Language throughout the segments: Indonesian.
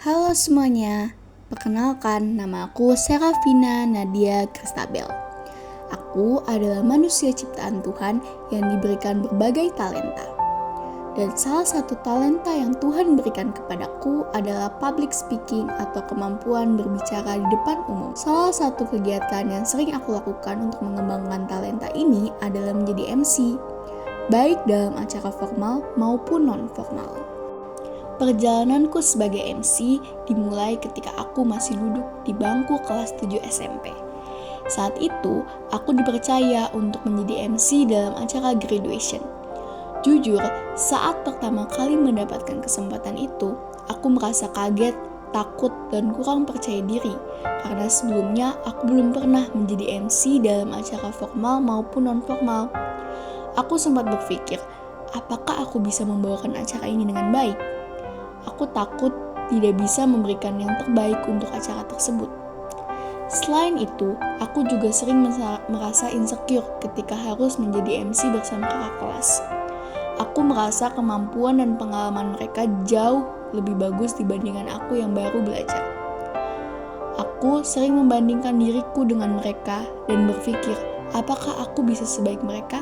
Halo semuanya, perkenalkan nama aku Serafina Nadia Kristabel. Aku adalah manusia ciptaan Tuhan yang diberikan berbagai talenta. Dan salah satu talenta yang Tuhan berikan kepadaku adalah public speaking atau kemampuan berbicara di depan umum. Salah satu kegiatan yang sering aku lakukan untuk mengembangkan talenta ini adalah menjadi MC, baik dalam acara formal maupun non-formal. Perjalananku sebagai MC dimulai ketika aku masih duduk di bangku kelas 7 SMP. Saat itu, aku dipercaya untuk menjadi MC dalam acara graduation. Jujur, saat pertama kali mendapatkan kesempatan itu, aku merasa kaget, takut, dan kurang percaya diri. Karena sebelumnya aku belum pernah menjadi MC dalam acara formal maupun non-formal. Aku sempat berpikir, apakah aku bisa membawakan acara ini dengan baik? Aku takut tidak bisa memberikan yang terbaik untuk acara tersebut. Selain itu, aku juga sering merasa insecure ketika harus menjadi MC bersama kakak kelas. Aku merasa kemampuan dan pengalaman mereka jauh lebih bagus dibandingkan aku yang baru belajar. Aku sering membandingkan diriku dengan mereka dan berpikir, apakah aku bisa sebaik mereka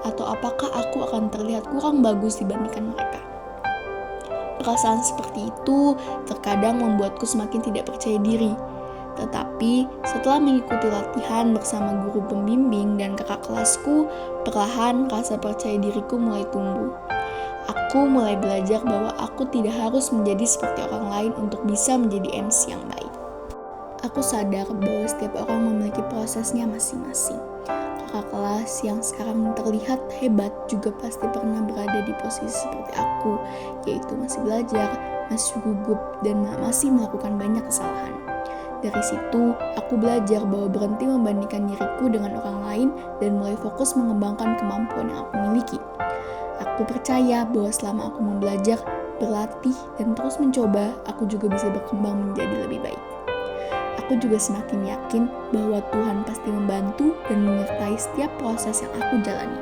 atau apakah aku akan terlihat kurang bagus dibandingkan mereka. Perasaan seperti itu terkadang membuatku semakin tidak percaya diri. Tetapi setelah mengikuti latihan bersama guru pembimbing dan kakak kelasku, perlahan rasa percaya diriku mulai tumbuh. Aku mulai belajar bahwa aku tidak harus menjadi seperti orang lain untuk bisa menjadi MC yang baik. Aku sadar bahwa setiap orang memiliki prosesnya masing-masing. Kakak kelas yang sekarang terlihat hebat juga pasti pernah berada di posisi seperti aku, yaitu masih belajar, masih gugup, dan masih melakukan banyak kesalahan. Dari situ, aku belajar bahwa berhenti membandingkan diriku dengan orang lain dan mulai fokus mengembangkan kemampuan yang aku miliki. Aku percaya bahwa selama aku mau belajar, berlatih, dan terus mencoba, aku juga bisa berkembang menjadi lebih baik. Aku juga semakin yakin bahwa Tuhan pasti membantu dan menyertai setiap proses yang aku jalani.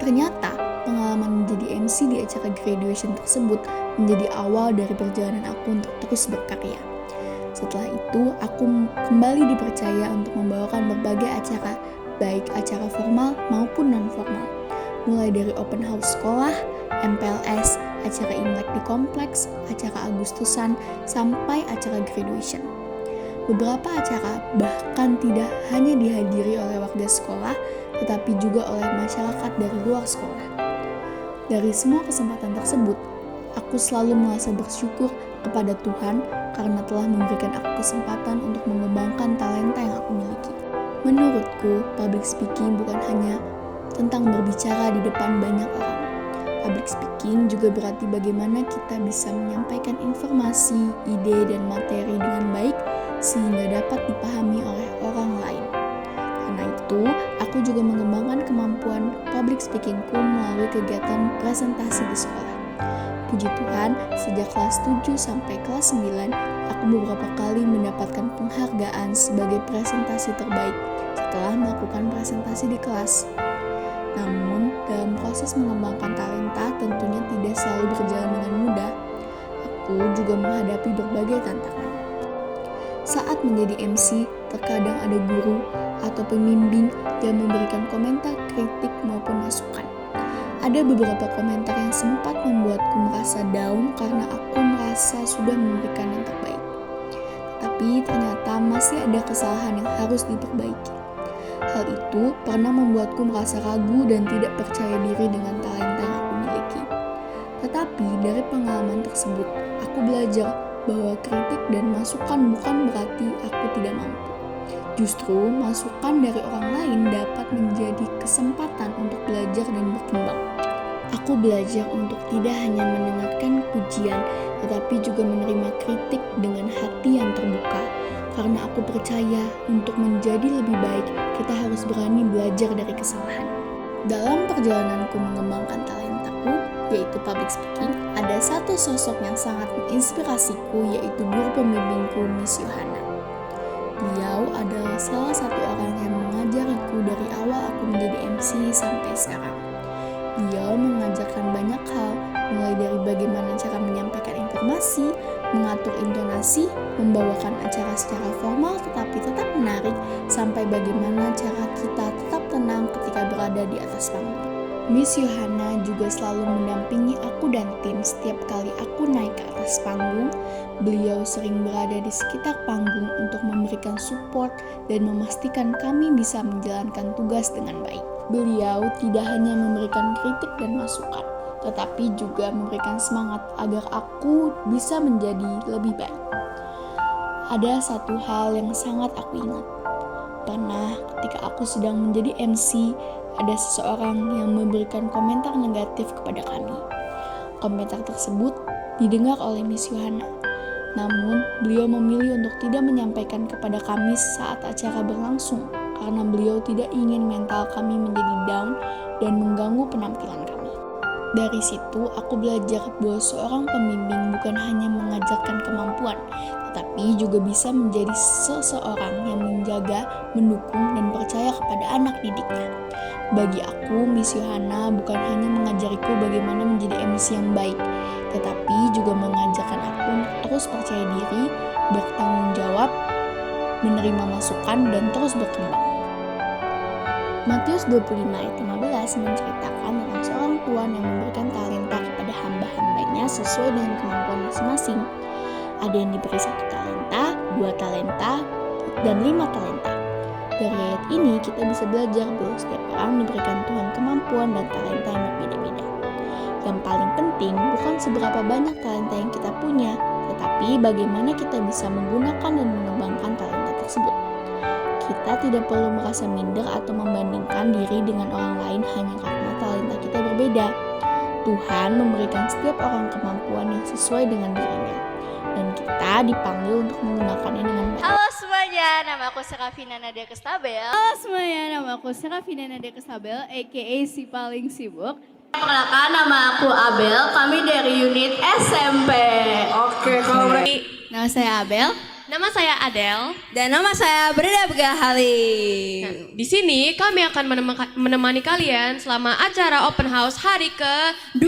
Ternyata, pengalaman menjadi MC di acara graduation tersebut menjadi awal dari perjalanan aku untuk terus berkarya. Setelah itu, aku kembali dipercaya untuk membawakan berbagai acara, baik acara formal maupun non-formal. Mulai dari open house sekolah, MPLS, acara Imlek di kompleks, acara Agustusan, sampai acara graduation. Beberapa acara bahkan tidak hanya dihadiri oleh warga sekolah, tetapi juga oleh masyarakat dari luar sekolah. Dari semua kesempatan tersebut, aku selalu merasa bersyukur kepada Tuhan karena telah memberikan aku kesempatan untuk mengembangkan talenta yang aku miliki. Menurutku, public speaking bukan hanya tentang berbicara di depan banyak orang. Public speaking juga berarti bagaimana kita bisa menyampaikan informasi, ide, dan materi dengan baik sehingga dapat dipahami oleh orang lain. Karena itu, aku juga mengembangkan kemampuan public speakingku melalui kegiatan presentasi di sekolah. Puji Tuhan, sejak kelas 7 sampai kelas 9, aku beberapa kali mendapatkan penghargaan sebagai presentasi terbaik setelah melakukan presentasi di kelas. Namun, dalam proses mengembangkan talenta tentunya tidak selalu berjalan dengan mudah. Aku juga menghadapi berbagai tantangan. Saat menjadi MC, terkadang ada guru atau pembimbing yang memberikan komentar kritik maupun masukan. Ada beberapa komentar yang sempat membuatku merasa down karena aku merasa sudah memberikan yang terbaik. Tapi ternyata masih ada kesalahan yang harus diperbaiki. Hal itu pernah membuatku merasa ragu dan tidak percaya diri dengan talenta yang aku miliki. Tetapi dari pengalaman tersebut, aku belajar bahwa kritik dan masukan bukan berarti aku tidak mampu. Justru masukan dari orang lain dapat menjadi kesempatan untuk belajar dan berkembang. Aku belajar untuk tidak hanya mendengarkan pujian, tetapi juga menerima kritik dengan hati yang terbuka. Karena aku percaya untuk menjadi lebih baik, kita harus berani belajar dari kesalahan. Dalam perjalananku mengembangkan talentaku, yaitu public speaking, ada satu sosok yang sangat menginspirasiku, yaitu guru pembimbingku, Miss Yohana. Beliau adalah salah satu orang yang mengajariku dari awal aku menjadi MC sampai sekarang. Beliau mengajarkan banyak hal, mulai dari bagaimana cara menyampaikan informasi, mengatur intonasi, membawakan acara secara formal tetapi tetap menarik, sampai bagaimana cara kita tetap tenang ketika berada di atas panggung. Miss Yohana juga selalu mendampingi aku dan tim setiap kali aku naik ke atas panggung. Beliau sering berada di sekitar panggung untuk memberikan support dan memastikan kami bisa menjalankan tugas dengan baik. Beliau tidak hanya memberikan kritik dan masukan, tetapi juga memberikan semangat agar aku bisa menjadi lebih baik. Ada satu hal yang sangat aku ingat. Pernah ketika aku sedang menjadi MC, ada seseorang yang memberikan komentar negatif kepada kami. Komentar tersebut didengar oleh Miss Yohana. Namun, beliau memilih untuk tidak menyampaikan kepada kami saat acara berlangsung karena beliau tidak ingin mental kami menjadi down dan mengganggu penampilan kami. Dari situ, aku belajar bahwa seorang pembimbing bukan hanya mengajarkan kemampuan, tetapi juga bisa menjadi seseorang yang menjaga, mendukung, dan percaya kepada anak didiknya. Bagi aku, Miss Yohana bukan hanya mengajariku bagaimana menjadi MC yang baik, tetapi juga mengajarkan aku untuk terus percaya diri, bertanggung jawab, menerima masukan, dan terus berkembang. Matius 25 ayat 15 menceritakan tentang seorang tuan yang memberikan talenta kepada hamba-hambanya sesuai dengan kemampuan masing-masing. Ada yang diberi 1 talenta, 2 talenta, dan 5 talenta. Dari ayat ini kita bisa belajar bahwa setiap orang diberikan Tuhan kemampuan dan talenta yang berbeda-beda. Yang paling penting bukan seberapa banyak talenta yang kita punya, tetapi bagaimana kita bisa menggunakan dan mengembangkan talenta tersebut. Kita tidak perlu merasa minder atau membandingkan diri dengan orang lain hanya karena talenta kita berbeda. Tuhan memberikan setiap orang kemampuan yang sesuai dengan dirinya, dan kita dipanggil untuk menggunakannya dengan baik. Halo semuanya, nama aku Serafina Nadia Kestabel. Halo semuanya, nama aku Serafina Nadia Kestabel, aka si paling sibuk. Perkenalkan, nama aku Abel, kami dari unit SMP. Oke, kalau Nama saya Abel. Nama saya Adele. dan nama saya Brenda Begahali. Di sini kami akan menemani kalian selama acara open house hari ke-2.